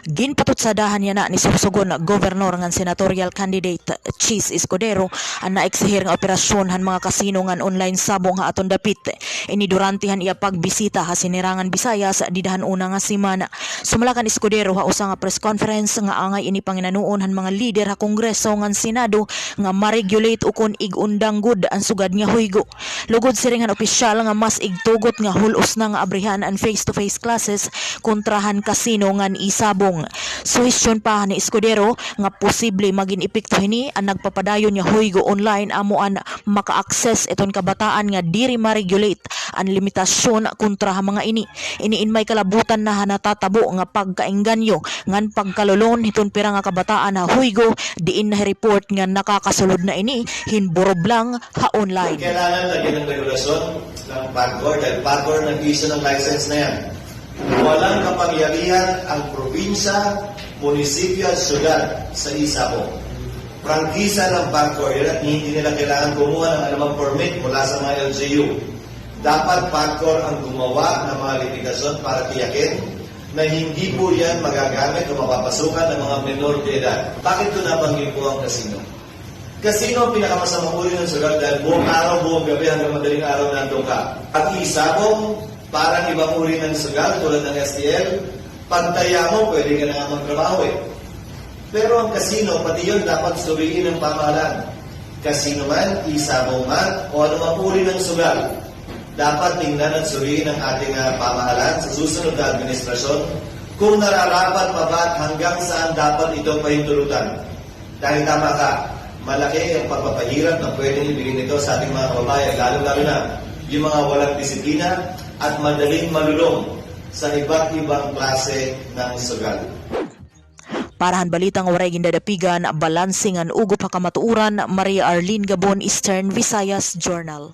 Ginpatutsadahan niya na ni Sorsogon Gobernador ngan senatorial candidate Chis Escudero ang naeksihir nga operasyon han mga kasino ngan online sabong ha aton dapit. Ini durantehan iya pagbisita ha sinirangan Visayas didahan una nga semana. Sumalakan Escudero ha usa nga press conference nga angay ini panginanuon han mga lider ha Kongreso ngan Senado nga ma-regulate ukon ig-undang gud ang sugad nga huygo. Lugod siringan opisyal nga mas igtugot nga hulos na nga abrihan ang face-to-face classes kontrahan kasino ngan isabong. Suhestyon pa ni Escudero nga posible maging epekto hini ang nagpapadayon nga huygo online amuan maka-access iton kabataan nga diri ma-regulate ang limitasyon kontra mga ini. Iniin may kalabutan na natatabo nga pagkaengganyo ngan pagkalulon hiton pira nga kabataan na huygo diin na report nga nakakasulod na ini hinburob lang ha online. Kailangan lagyan ng regulasyon ng PAGCOR dahil PAGCOR nag-issue ng license na yan. Walang kapangyarihan ang probinsya, munisipyo at syudad sa isabong. Prangkisa ng PAGCOR yun at hindi nila kailangan kumuha ng anumang permit mula sa mga LGU. Dapat PAGCOR ang gumawa ng mga limitasyon para tiyakin na hindi po yan magagamit o mapapasukan ng mga menor de edad. Bakit ko nabanggit po ang kasino? Kasino ang pinakamasamang uri ng sugal dahil buong araw, buong gabi hanggang madaling araw nandun ka. At isabong, parang ibang uri ng sugal tulad ng STL, pantaya mo, pwede ka na nga magtrabaho eh. Pero ang kasino, pati yun dapat suriin ng pamahalaan. Kasino man, isabong man, o anumang uri ng sugal, dapat tingnan at suriin ng ating pamahalaan sa susunod na administrasyon kung nararapat pa ba at hanggang saan dapat ito pahintulutan. Dahil tama ka, malaki ang pagpapahirap na pwedeng ibigin nito sa ating mga kababayan, lalo-lalo na yung mga walang disiplina at madaling malulong sa iba't ibang klase ng sugal. Parahan balitang waray gindadapigan, balansingan ugo pa kamatuuran, Maria Arlene Gabon, Eastern Visayas Journal.